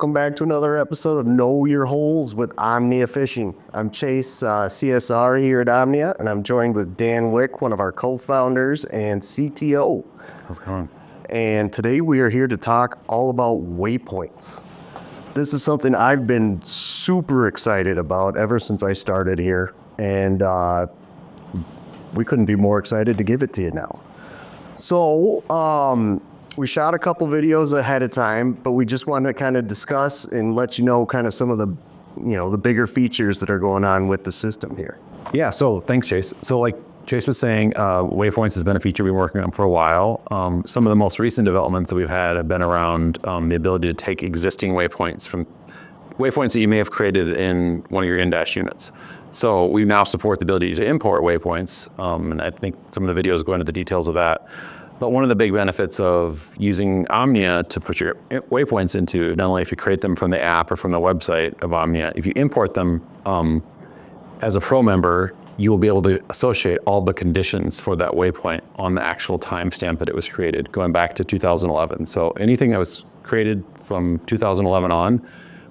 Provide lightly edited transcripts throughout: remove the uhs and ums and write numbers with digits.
welcome back to another episode of Know Your Holes with Omnia Fishing. I'm Chase, CSR here at Omnia, and I'm joined with Dan Wick, one of our co-founders and CTO. How's it going? And today we are here to talk all about waypoints. This is something I've been super excited about ever since I started here, and we couldn't be more excited to give it to you now. So, we shot a couple videos ahead of time, but we just wanted to kind of discuss and let you know kind of some of the, the bigger features that are going on with the system here. Yeah, so thanks, Chase. So like Chase was saying, Waypoints has been a feature we've been working on for a while. Some of the most recent developments that we've had have been around the ability to take existing waypoints that you may have created in one of your in-dash units. So we now support the ability to import waypoints, and I think some of the videos go into the details of that. But one of the big benefits of using Omnia to put your waypoints into, not only if you create them from the app or from the website of Omnia, if you import them as a pro member, you will be able to associate all the conditions for that waypoint on the actual timestamp that it was created, going back to 2011. So anything that was created from 2011 on,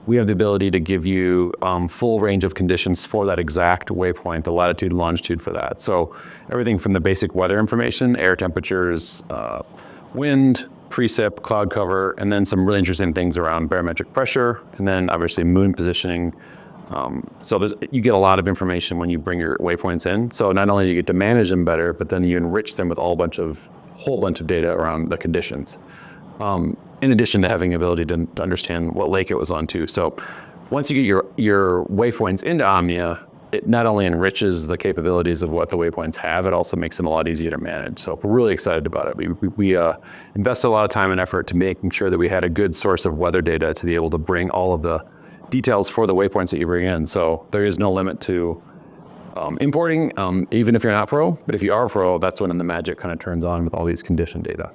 we have the ability to give you full range of conditions for that exact waypoint, the latitude and longitude for that. So everything from the basic weather information, air temperatures, wind, precip, cloud cover, and then some really interesting things around barometric pressure, and then obviously moon positioning. So you get a lot of information when you bring your waypoints in. So not only do you get to manage them better, but then you enrich them with a whole bunch of data around the conditions. In addition to having the ability to understand what lake it was on too. So once you get your waypoints into Omnia, it not only enriches the capabilities of what the waypoints have, it also makes them a lot easier to manage. So we're really excited about it. We invested a lot of time and effort to making sure that we had a good source of weather data to be able to bring all of the details for the waypoints that you bring in. So there is no limit to importing, even if you're not pro. But if you are pro, that's when the magic kind of turns on with all these condition data.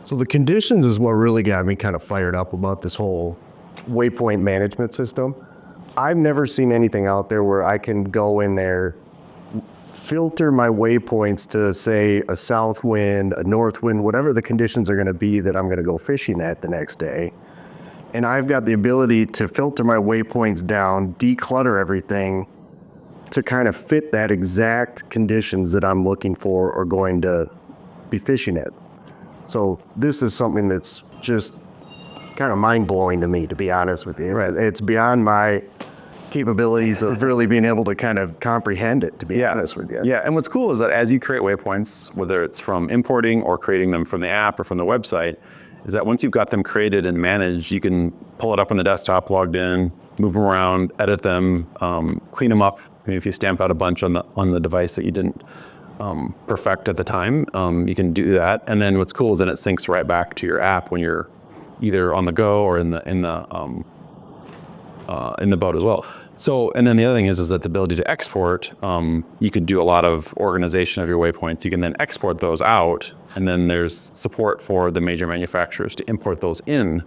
So the conditions is what really got me kind of fired up about this whole waypoint management system. I've never seen anything out there where I can go in there, filter my waypoints to say a south wind, a north wind, whatever the conditions are going to be that I'm going to go fishing at the next day. And I've got the ability to filter my waypoints down, declutter everything to kind of fit that exact conditions that I'm looking for or going to be fishing at. So this is something that's just kind of mind-blowing to me, to be honest with you. Right. It's beyond my capabilities of really being able to kind of comprehend it, to be honest with you. Yeah, and what's cool is that as you create waypoints, whether it's from importing or creating them from the app or from the website, is that once you've got them created and managed, you can pull it up on the desktop, logged in, move them around, edit them, clean them up. I mean, if you stamp out a bunch on the device that you didn't perfect at the time, you can do that. And then what's cool is that it syncs right back to your app when you're either on the go or in the boat as well. So, and then the other thing is that the ability to export, you could do a lot of organization of your waypoints. You can then export those out, and then there's support for the major manufacturers to import those in.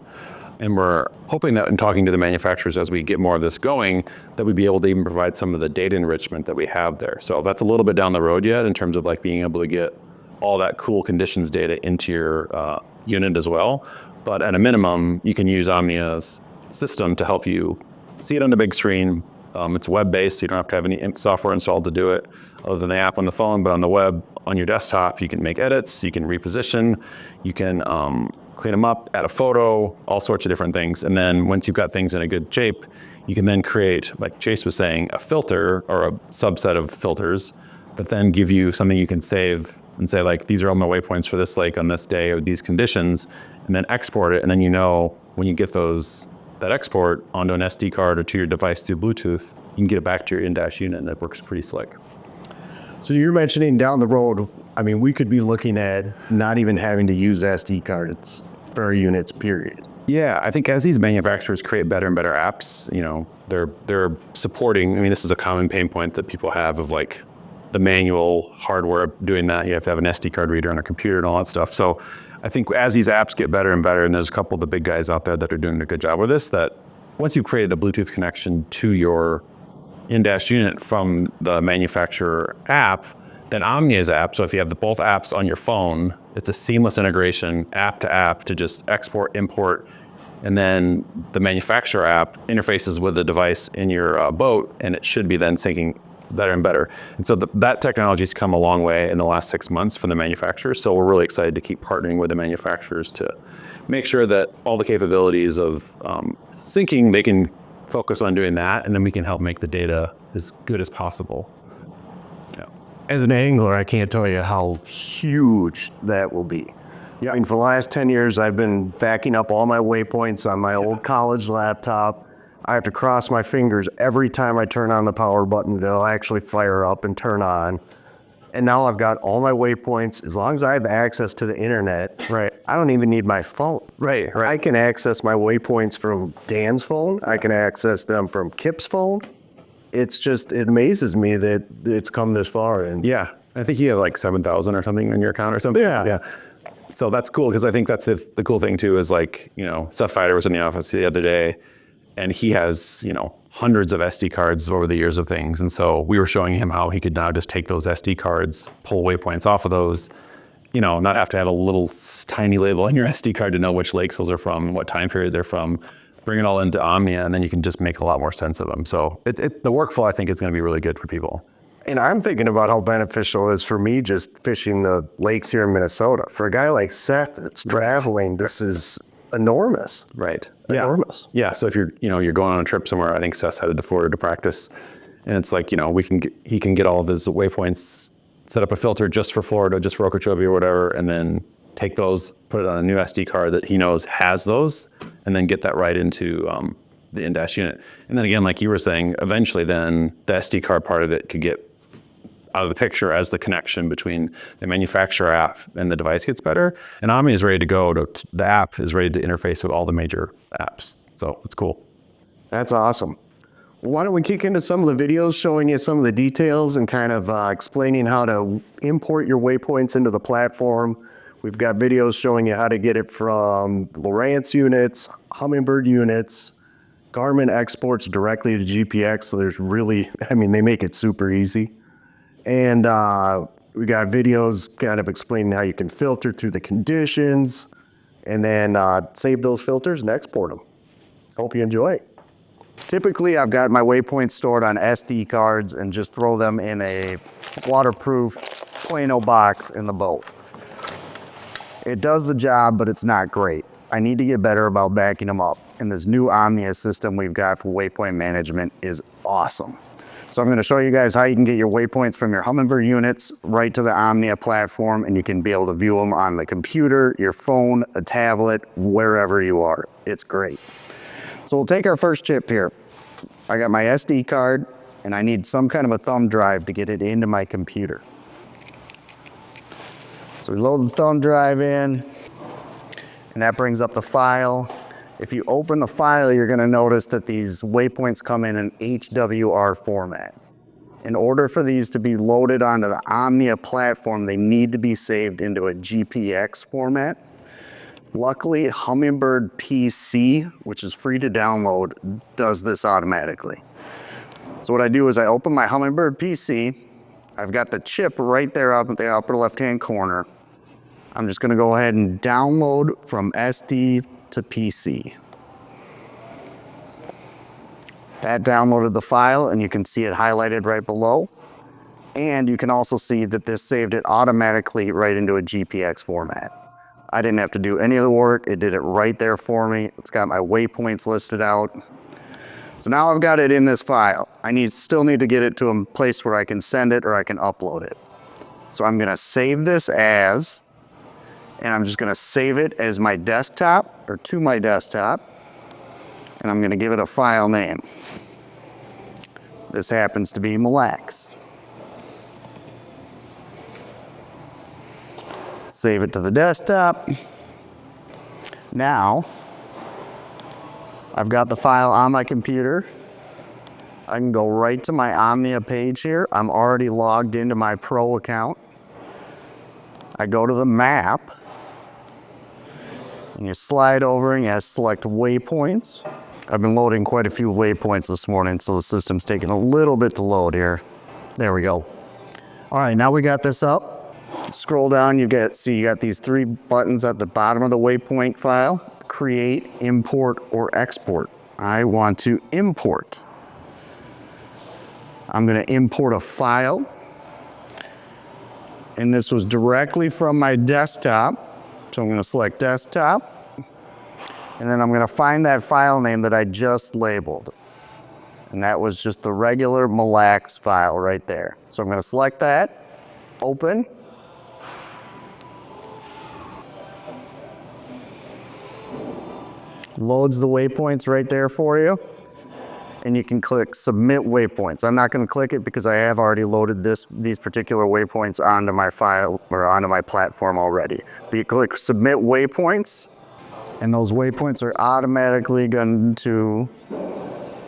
And we're hoping that in talking to the manufacturers as we get more of this going, that we'd be able to even provide some of the data enrichment that we have there. So that's a little bit down the road yet in terms of like being able to get all that cool conditions data into your unit as well. But at a minimum, you can use Omnia's system to help you see it on the big screen. It's web-based, so you don't have to have any software installed to do it other than the app on the phone, but on the web, on your desktop, you can make edits, you can reposition, you can clean them up, add a photo, all sorts of different things. And then once you've got things in a good shape, you can then create, like Chase was saying, a filter or a subset of filters, but then give you something you can save and say like, these are all my waypoints for this lake on this day or these conditions, and then export it. And then when you get that export onto an SD card or to your device through Bluetooth, you can get it back to your in-dash unit, and that works pretty slick. So you're mentioning down the road, I mean, we could be looking at not even having to use SD cards for our units, period. Yeah, I think as these manufacturers create better and better apps, they're supporting, I mean, this is a common pain point that people have of like the manual hardware doing that. You have to have an SD card reader on a computer and all that stuff. So I think as these apps get better and better, and there's a couple of the big guys out there that are doing a good job with this, that once you've created a Bluetooth connection to your in-dash unit from the manufacturer app, then Omnia's app, so if you have both apps on your phone, it's a seamless integration, app to app, to just export, import and then the manufacturer app interfaces with the device in your boat, and it should be then syncing better and better. And so that technology's come a long way in the last 6 months from the manufacturers. So we're really excited to keep partnering with the manufacturers to make sure that all the capabilities of syncing, they can focus on doing that, and then we can help make the data as good as possible. Yeah. As an angler, I can't tell you how huge that will be. Yeah, I mean, for the last 10 years, I've been backing up all my waypoints on my old college laptop. I have to cross my fingers every time I turn on the power button. They'll actually fire up and turn on. And now I've got all my waypoints. As long as I have access to the internet, Right. I don't even need my phone. Right. I can access my waypoints from Dan's phone. I can access them from Kip's phone. It amazes me that it's come this far. And Yeah. I think you have like 7,000 or something in your account or something. Yeah. So that's cool, because I think that's the cool thing too is, like, Seth Fighter was in the office the other day, and he has, hundreds of SD cards over the years of things. And so we were showing him how he could now just take those SD cards, pull waypoints off of those, not have to have a little tiny label on your SD card to know which lakes those are from, what time period they're from, bring it all into Omnia, and then you can just make a lot more sense of them. So the workflow, I think, is going to be really good for people. And I'm thinking about how beneficial it is for me just fishing the lakes here in Minnesota. For a guy like Seth that's traveling, this is enormous. Right. Enormous. Yeah. So if you're going on a trip somewhere, I think Seth's headed to Florida to practice, and it's like, he can get all of his waypoints, set up a filter just for Florida, just for Okeechobee or whatever, and then take those, put it on a new SD card that he knows has those, and then get that right into the in-dash unit. And then again, like you were saying, eventually then the SD card part of it could get out of the picture as the connection between the manufacturer app and the device gets better. And Omnia is ready to go. The app is ready to interface with all the major apps. So it's cool. That's awesome. Well, why don't we kick into some of the videos showing you some of the details and kind of explaining how to import your waypoints into the platform. We've got videos showing you how to get it from Lowrance units, Humminbird units, Garmin exports directly to GPX. So there's really, they make it super easy. And we got videos kind of explaining how you can filter through the conditions and then save those filters and export them. Hope you enjoy. Typically, I've got my waypoints stored on SD cards and just throw them in a waterproof Plano box in the boat. It does the job, but it's not great. I need to get better about backing them up. And this new Omnia system we've got for waypoint management is awesome. So I'm going to show you guys how you can get your waypoints from your Humminbird units right to the Omnia platform, and you can be able to view them on the computer, your phone, a tablet, wherever you are. It's great. So we'll take our first chip here. I got my SD card, and I need some kind of a thumb drive to get it into my computer. So we load the thumb drive in, and that brings up the file. If you open the file, you're going to notice that these waypoints come in an HWR format. In order for these to be loaded onto the Omnia platform, they need to be saved into a GPX format. Luckily, Humminbird PC, which is free to download, does this automatically. So what I do is I open my Humminbird PC. I've got the chip right there up at the upper left-hand corner. I'm just going to go ahead and download from SD to PC. That downloaded the file, and you can see it highlighted right below. And you can also see that this saved it automatically right into a GPX format. I didn't have to do any of the work. It did it right there for me. It's got my waypoints listed out. So now I've got it in this file. I still need to get it to a place where I can send it or I can upload it. So I'm going to save this as, and I'm just going to save it as my desktop or to my desktop. And I'm going to give it a file name. This happens to be Mille Lacs. Save it to the desktop. Now, I've got the file on my computer. I can go right to my Omnia page here. I'm already logged into my Pro account. I go to the map, and you slide over and you select waypoints. I've been loading quite a few waypoints this morning, so the system's taking a little bit to load here. There we go. All right, now we got this up. Scroll down, you got these three buttons at the bottom of the waypoint file. create, import, or export. I want to import. I'm going to import a file. And this was directly from my desktop. So I'm going to select desktop. And then I'm going to find that file name that I just labeled. And that was just the regular Mille Lacs file right there. So I'm going to select that, open. Loads the waypoints right there for you. And you can click submit waypoints. I'm not going to click it because I have already loaded these particular waypoints onto my file or onto my platform already. But you click submit waypoints, and those waypoints are automatically going to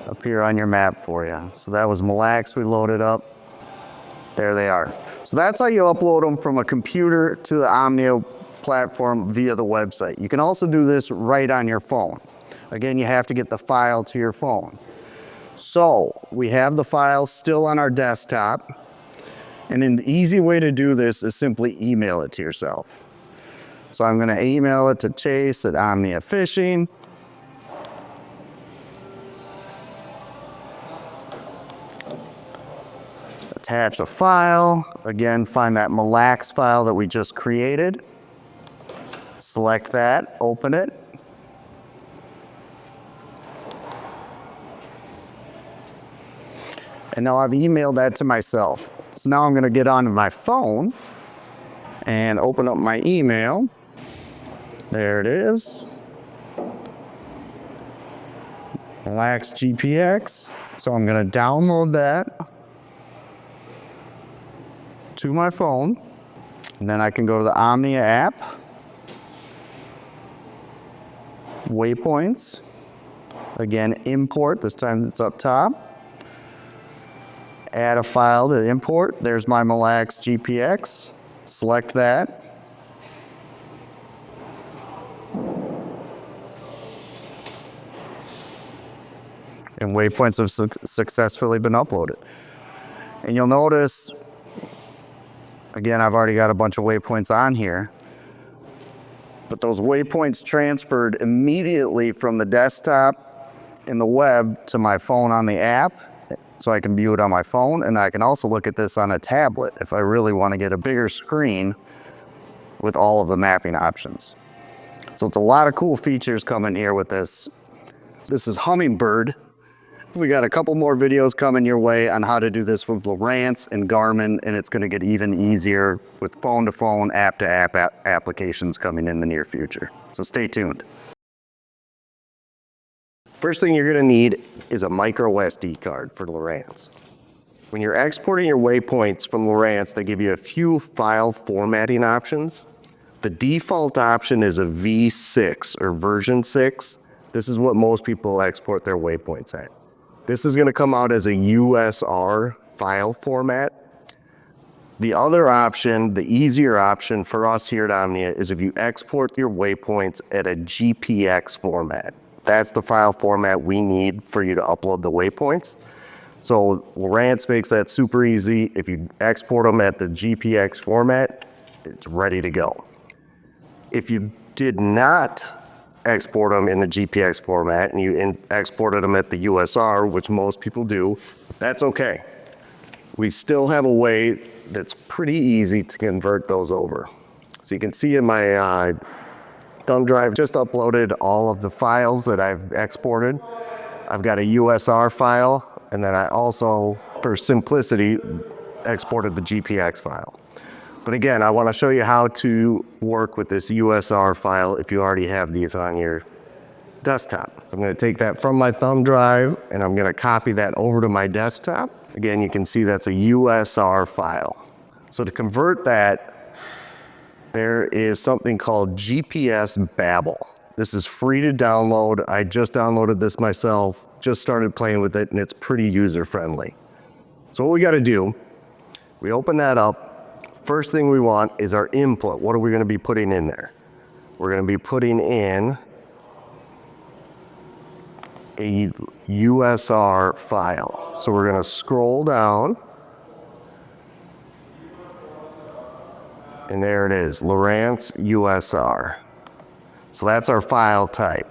appear on your map for you. So that was Mille Lacs we loaded up. There they are. So that's how you upload them from a computer to the Omnia platform via the website. You can also do this right on your phone. Again, you have to get the file to your phone. So we have the file still on our desktop, and an easy way to do this is simply email it to yourself. So I'm going to email it to Chase at Omnia Fishing. Attach a file. Again, find that Mille Lacs file that we just created. Select that, open it. And now I've emailed that to myself. So now I'm going to get onto my phone and open up my email. There it is. Mille Lacs GPX. So I'm going to download that to my phone. And then I can go to the Omnia app. Waypoints. Again, import. This time it's up top. Add a file to import. There's my Mille Lacs GPX. Select that. And waypoints have successfully been uploaded. And you'll notice, again, I've already got a bunch of waypoints on here. But those waypoints transferred immediately from the desktop in the web to my phone on the app. So I can view it on my phone, and I can also look at this on a tablet if I really want to get a bigger screen with all of the mapping options. So it's a lot of cool features coming here with this. This is Hummingbird. We got a couple more videos coming your way on how to do this with Lowrance and Garmin, and it's going to get even easier with phone-to-phone, app-to-app applications coming in the near future. So stay tuned. First thing you're going to need is a micro SD card for Lowrance. When you're exporting your waypoints from Lowrance, they give you a few file formatting options. The default option is a V6 or version 6. This is what most people export their waypoints at. This is going to come out as a USR file format. The other option, the easier option for us here at Omnia, is if you export your waypoints at a GPX format. That's the file format we need for you to upload the waypoints. So Lowrance makes that super easy. If you export them at the GPX format, it's ready to go. If you did not export them in the GPX format and you exported them at the USR, which most people do, that's okay. We still have a way that's pretty easy to convert those over. So you can see in my thumb drive, just uploaded all of the files that I've exported. I've got a USR file, and then I also, for simplicity, exported the GPX file. But again, I want to show you how to work with this USR file if you already have these on your desktop. So I'm going to take that from my thumb drive, and I'm going to copy that over to my desktop. Again, you can see that's a USR file. So to convert that, there is something called GPS Babel. This is free to download. I just downloaded this myself, just started playing with it, and it's pretty user-friendly. So what we got to do, we open that up. First thing we want is our input. What are we going to be putting in there? We're going to be putting in a USR file. So we're going to scroll down. And there it is, Lowrance USR. So that's our file type.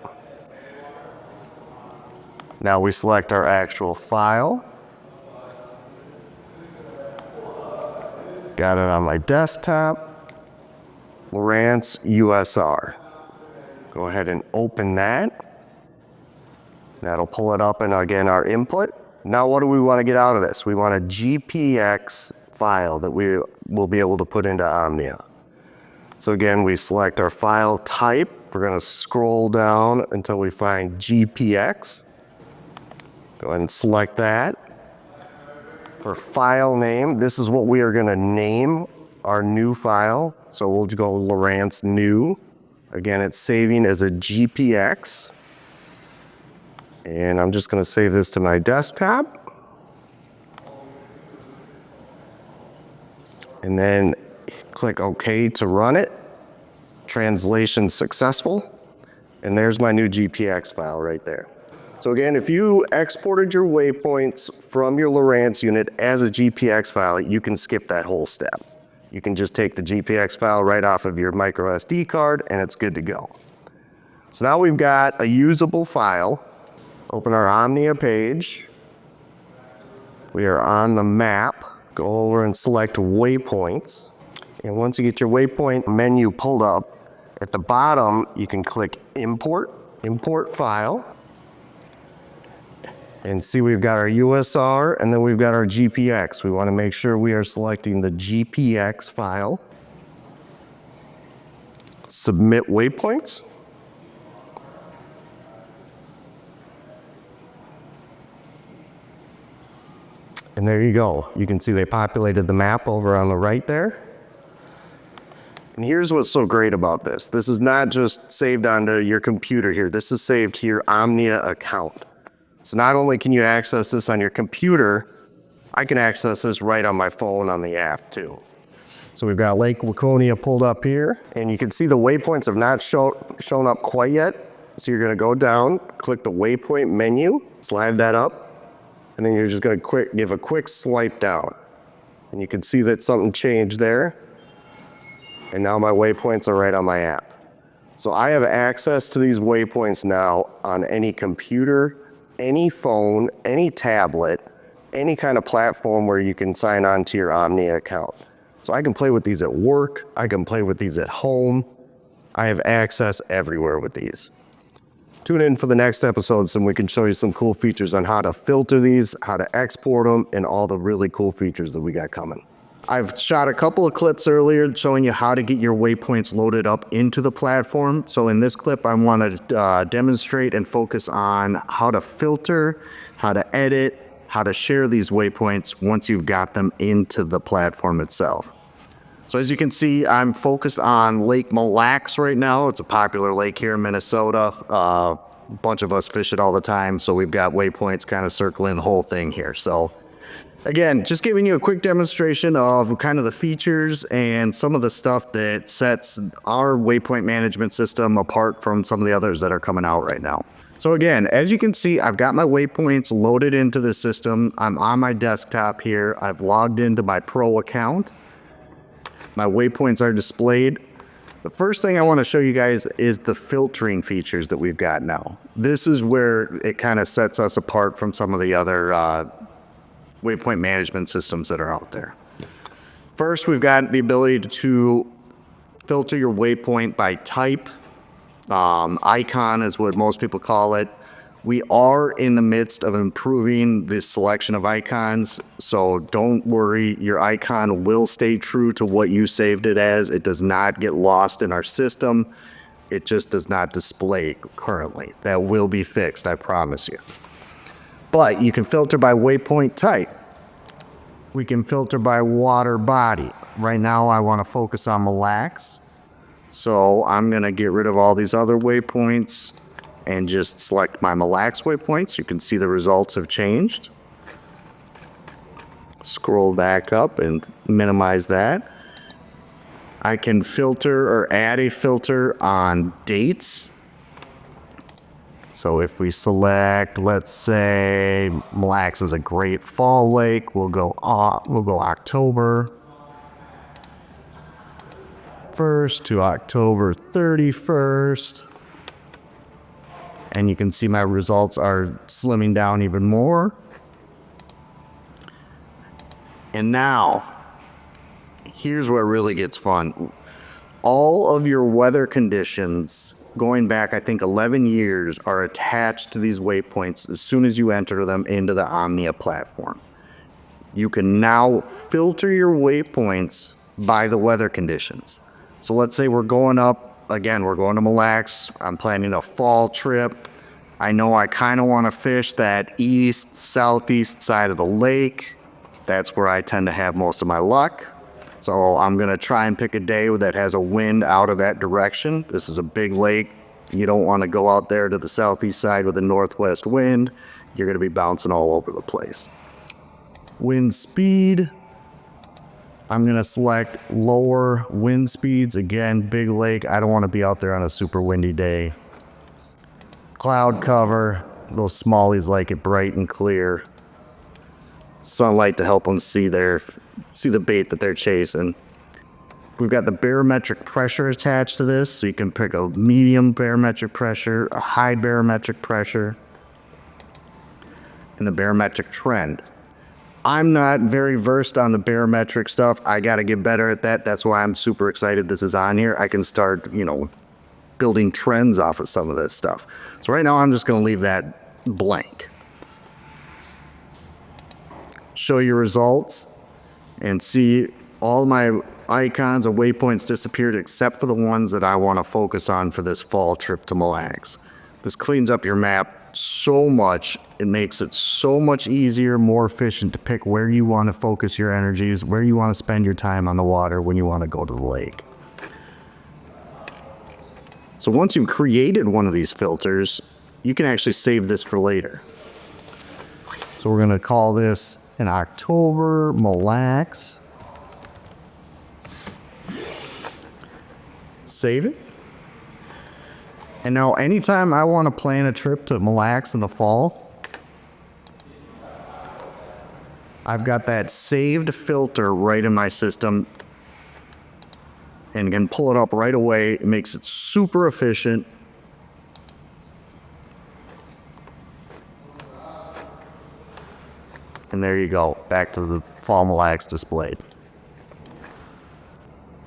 Now we select our actual file. Got it on my desktop. Lowrance USR. Go ahead and open that. That'll pull it up in, again, our input. Now what do we want to get out of this? We want a GPX file that we will be able to put into Omnia. So again, we select our file type. We're going to scroll down until we find GPX. Go ahead and select that. For file name, this is what we are going to name our new file. So we'll go Lowrance new. Again, it's saving as a GPX. And I'm just going to save this to my desktop. And then click OK to run it. Translation successful. And there's my new GPX file right there. So again, if you exported your waypoints from your Lowrance unit as a GPX file, you can skip that whole step. You can just take the GPX file right off of your micro SD card and it's good to go. So now we've got a usable file. Open our Omnia page. We are on the map. Go over and select waypoints. And once you get your waypoint menu pulled up, at the bottom, you can click import file. And see, we've got our USR and then we've got our GPX. We want to make sure we are selecting the GPX file. Submit waypoints. And there you go. You can see they populated the map over on the right there. And here's what's so great about this. This is not just saved onto your computer here. This is saved to your Omnia account. So not only can you access this on your computer, I can access this right on my phone on the app too. So we've got Lake Waconia pulled up here, and you can see the waypoints have not shown up quite yet. So you're gonna go down, click the waypoint menu, slide that up, and then you're just gonna give a quick swipe down. And you can see that something changed there. And now my waypoints are right on my app. So I have access to these waypoints now on any computer, any phone, any tablet, any kind of platform where you can sign on to your Omnia account. So I can play with these at work, I can play with these at home. I have access everywhere with these. Tune in for the next episodes and we can show you some cool features on how to filter these, how to export them, and all the really cool features that we got coming. I've shot a couple of clips earlier showing you how to get your waypoints loaded up into the platform. So in this clip, I want to demonstrate and focus on how to filter, how to edit, how to share these waypoints once you've got them into the platform itself. So as you can see, I'm focused on Lake Mille Lacs right now. It's a popular lake here in Minnesota. A bunch of us fish it all the time. So we've got waypoints kind of circling the whole thing here. So again, just giving you a quick demonstration of kind of the features and some of the stuff that sets our waypoint management system apart from some of the others that are coming out right now. So again, as you can see, I've got my waypoints loaded into the system. I'm on my desktop here. I've logged into my Pro account. My waypoints are displayed. The first thing I want to show you guys is the filtering features that we've got now. This is where it kind of sets us apart from some of the other waypoint management systems that are out there. First, we've got the ability to filter your waypoint by type. Icon is what most people call it. We are in the midst of improving the selection of icons, so don't worry, your icon will stay true to what you saved it as. It does not get lost in our system. It just does not display currently. That will be fixed, I promise you. But you can filter by waypoint type. We can filter by water body. Right now I want to focus on Mille Lacs. So I'm going to get rid of all these other waypoints and just select my Mille Lacs waypoints. You can see the results have changed. Scroll back up and minimize that. I can filter or add a filter on dates. So if we select, let's say Mille Lacs is a great fall lake, we'll go October. 1st to October 31st. And you can see my results are slimming down even more. And now, here's where it really gets fun. All of your weather conditions, going back, I think, 11 years, are attached to these waypoints as soon as you enter them into the Omnia platform. You can now filter your waypoints by the weather conditions. So let's say we're going up, again, we're going to Mille Lacs. I'm planning a fall trip. I know I kind of want to fish that east, southeast side of the lake. That's where I tend to have most of my luck. So I'm going to try and pick a day that has a wind out of that direction. This is a big lake. You don't want to go out there to the southeast side with a northwest wind. You're going to be bouncing all over the place. Wind speed. I'm going to select lower wind speeds. Again, big lake. I don't want to be out there on a super windy day. Cloud cover. Those smallies like it bright and clear. Sunlight to help them see the bait that they're chasing. We've got the barometric pressure attached to this, so you can pick a medium barometric pressure, a high barometric pressure, and the barometric trend. I'm not very versed on the barometric stuff. I got to get better at that. That's why I'm super excited this is on here. I can start, building trends off of some of this stuff. So right now I'm just going to leave that blank. Show your results and see all my icons and waypoints disappeared except for the ones that I want to focus on for this fall trip to Mille Lacs. This cleans up your map so much. It makes it so much easier, more efficient to pick where you want to focus your energies, where you want to spend your time on the water when you want to go to the lake. So once you've created one of these filters, you can actually save this for later. So we're going to call this in October, Mille Lacs. Save it. And now anytime I want to plan a trip to Mille Lacs in the fall, I've got that saved filter right in my system and can pull it up right away. It makes it super efficient. And there you go, back to the fall Mille Lacs displayed.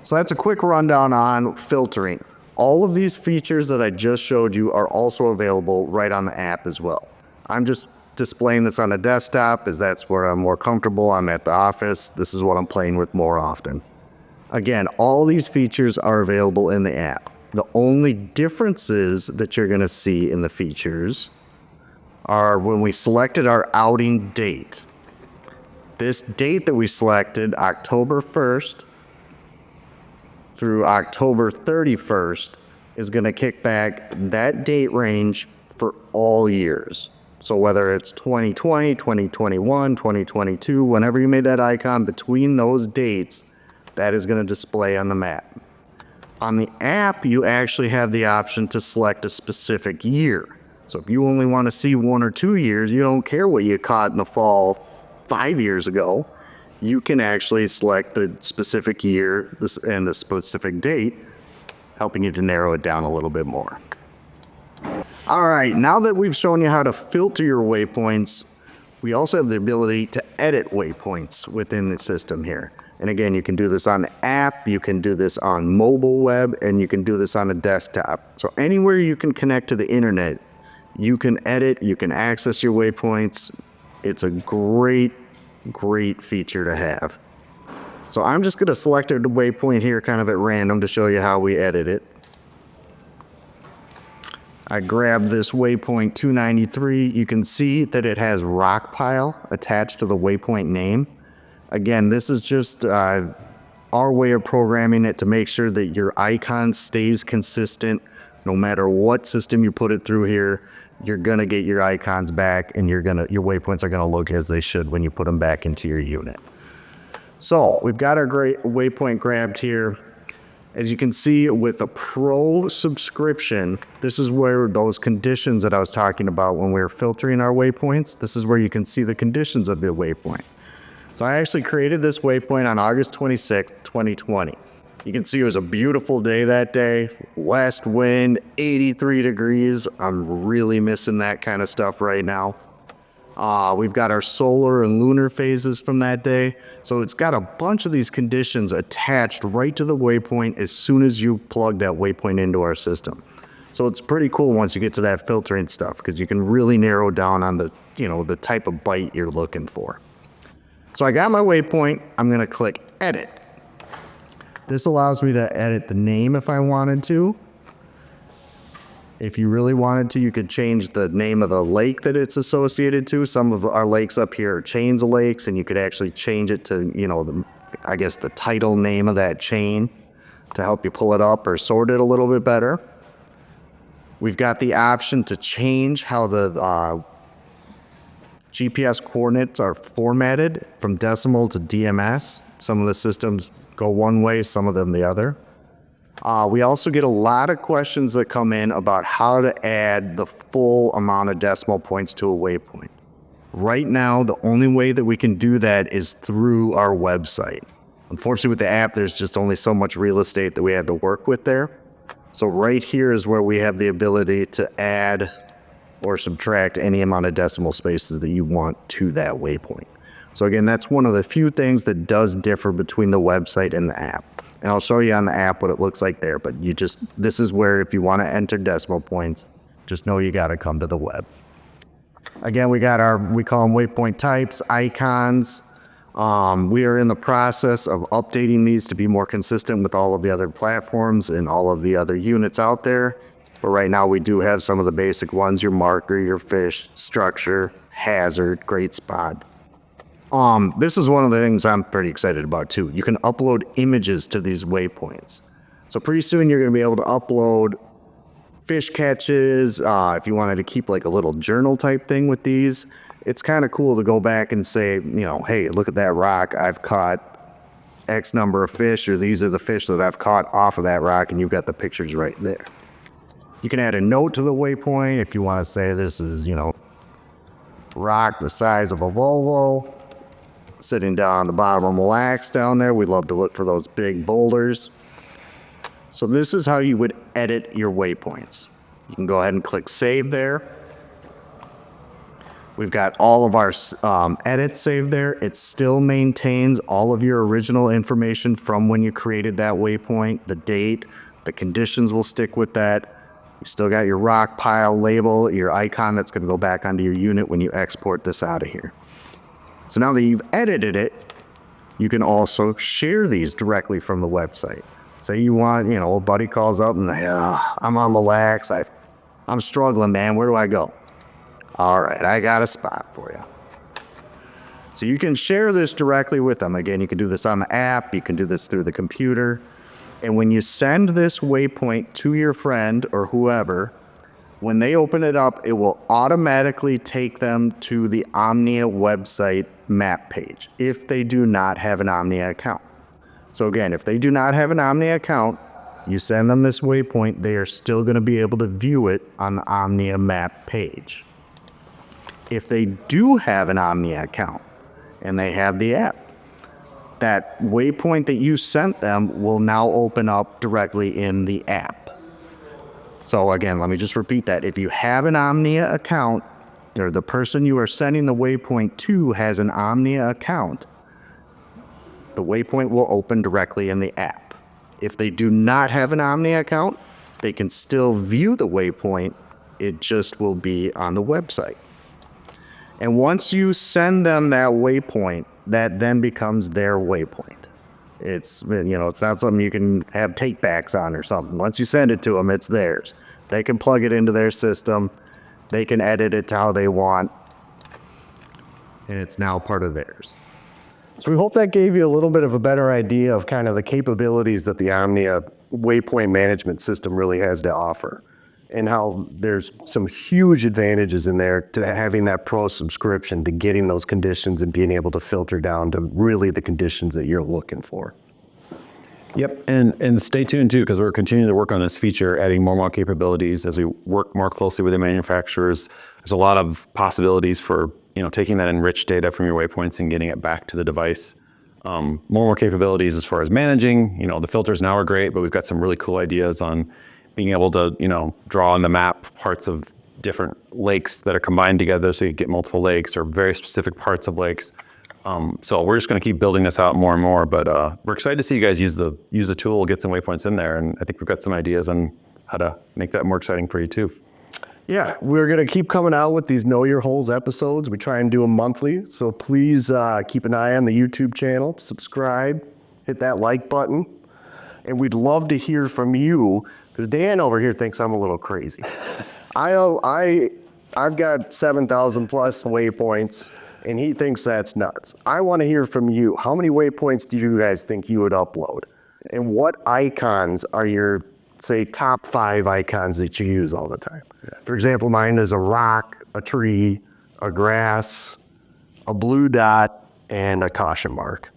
So that's a quick rundown on filtering. All of these features that I just showed you are also available right on the app as well. I'm just displaying this on a desktop as that's where I'm more comfortable. I'm at the office. This is what I'm playing with more often. Again, all these features are available in the app. The only differences that you're going to see in the features are when we selected our outing date. This date that we selected, October 1st through October 31st, is going to kick back that date range for all years. So whether it's 2020, 2021, 2022, whenever you made that icon between those dates, that is going to display on the map. On the app, you actually have the option to select a specific year. So if you only want to see 1 or 2 years, you don't care what you caught in the fall 5 years ago, you can actually select the specific year and the specific date, helping you to narrow it down a little bit more. All right, now that we've shown you how to filter your waypoints, we also have the ability to edit waypoints within the system here. And again, you can do this on the app, you can do this on mobile web, and you can do this on a desktop. So anywhere you can connect to the internet, you can edit, you can access your waypoints. It's a great feature to have. So I'm just going to select a waypoint here kind of at random to show you how we edit it. I grab this waypoint 293. You can see that it has rock pile attached to the waypoint name. Again, this is just our way of programming it to make sure that your icon stays consistent. No matter what system you put it through here, you're gonna get your icons back, and your waypoints are gonna look as they should when you put them back into your unit. So we've got our great waypoint grabbed here. As you can see, with a Pro subscription, this is where those conditions that I was talking about when we were filtering our waypoints, this is where you can see the conditions of the waypoint. So I actually created this waypoint on August 26th, 2020. You can see it was a beautiful day that day. West wind, 83 degrees. I'm really missing that kind of stuff right now. We've got our solar and lunar phases from that day. So it's got a bunch of these conditions attached right to the waypoint as soon as you plug that waypoint into our system. So it's pretty cool once you get to that filtering stuff because you can really narrow down on the, the type of bite you're looking for. So I got my waypoint. I'm going to click edit. This allows me to edit the name if I wanted to. If you really wanted to, you could change the name of the lake that it's associated to. Some of our lakes up here are chains of lakes, and you could actually change it to, the title name of that chain to help you pull it up or sort it a little bit better. We've got the option to change how the GPS coordinates are formatted from decimal to DMS. Some of the systems go one way, some of them the other. We also get a lot of questions that come in about how to add the full amount of decimal points to a waypoint. Right now, the only way that we can do that is through our website. Unfortunately, with the app, there's just only so much real estate that we have to work with there. So right here is where we have the ability to add or subtract any amount of decimal spaces that you want to that waypoint. So again, that's one of the few things that does differ between the website and the app. And I'll show you on the app what it looks like there, but this is where if you want to enter decimal points, just know you got to come to the web. Again, we call them waypoint types, icons. We are in the process of updating these to be more consistent with all of the other platforms and all of the other units out there. But right now we do have some of the basic ones, your marker, your fish, structure, hazard, great spot. This is one of the things I'm pretty excited about too. You can upload images to these waypoints. So pretty soon you're going to be able to upload fish catches. If you wanted to keep like a little journal type thing with these, it's kind of cool to go back and say, hey, look at that rock. I've caught X number of fish, or these are the fish that I've caught off of that rock, and you've got the pictures right there. You can add a note to the waypoint if you want to say this is, rock the size of a Volvo. Sitting down on the bottom of Mille Lacs down there. We love to look for those big boulders. So this is how you would edit your waypoints. You can go ahead and click save there. We've got all of our edits saved there. It still maintains all of your original information from when you created that waypoint, the date, the conditions will stick with that. You still got your rock pile label, your icon that's going to go back onto your unit when you export this out of here. So now that you've edited it, you can also share these directly from the website. Say you want, a buddy calls up and, I'm on Mille Lacs. I'm struggling, man. Where do I go? All right, I got a spot for you. So you can share this directly with them. Again, you can do this on the app. You can do this through the computer. And when you send this waypoint to your friend or whoever, when they open it up, it will automatically take them to the Omnia website map page if they do not have an Omnia account. So again, if they do not have an Omnia account, you send them this waypoint, they are still going to be able to view it on the Omnia map page. If they do have an Omnia account and they have the app, that waypoint that you sent them will now open up directly in the app. So again, let me just repeat that. If you have an Omnia account, or the person you are sending the waypoint to has an Omnia account, the waypoint will open directly in the app. If they do not have an Omnia account, they can still view the waypoint. It just will be on the website. And once you send them that waypoint, that then becomes their waypoint. It's not something you can have take backs on or something. Once you send it to them, it's theirs. They can plug it into their system. They can edit it to how they want. And it's now part of theirs. So we hope that gave you a little bit of a better idea of kind of the capabilities that the Omnia waypoint management system really has to offer, and how there's some huge advantages in there to having that pro subscription, to getting those conditions and being able to filter down to really the conditions that you're looking for. Yep, and stay tuned too, because we're continuing to work on this feature, adding more and more capabilities as we work more closely with the manufacturers. There's a lot of possibilities for taking that enriched data from your waypoints and getting it back to the device. more capabilities as far as managing. You know, the filters now are great, but we've got some really cool ideas on being able to, you know, draw on the map parts of different lakes that are combined together so you get multiple lakes or very specific parts of lakes. So we're just going to keep building this out more and more, but we're excited to see you guys use the tool, get some waypoints in there, and I think we've got some ideas on how to make that more exciting for you too. Yeah, we're going to keep coming out with these Know Your Holes episodes. We try and do them monthly, so please keep an eye on the YouTube channel, subscribe, hit that like button, and we'd love to hear from you, because Dan over here thinks I'm a little crazy. I've got 7,000 plus waypoints, and he thinks that's nuts. I want to hear from you. How many waypoints do you guys think you would upload? And what icons are your, say, top 5 icons that you use all the time? For example, mine is a rock, a tree, a grass, a blue dot, and a caution mark.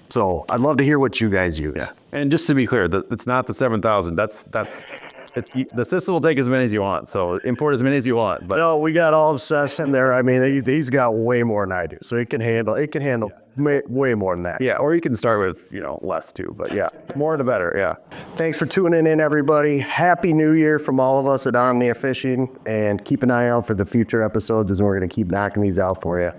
So I'd love to hear what you guys use. Yeah, and just to be clear, it's not the 7,000. The system will take as many as you want, so import as many as you want. But No, we got all obsession there. I mean, he's got way more than I do, so it can handle way more than that. yeah, or you can start with, you know, less too. But yeah, more the better. Yeah. Thanks for tuning in, everybody. Happy New Year from all of us at Omnia Fishing, and keep an eye out for the future episodes, as we're going to keep knocking these out for you.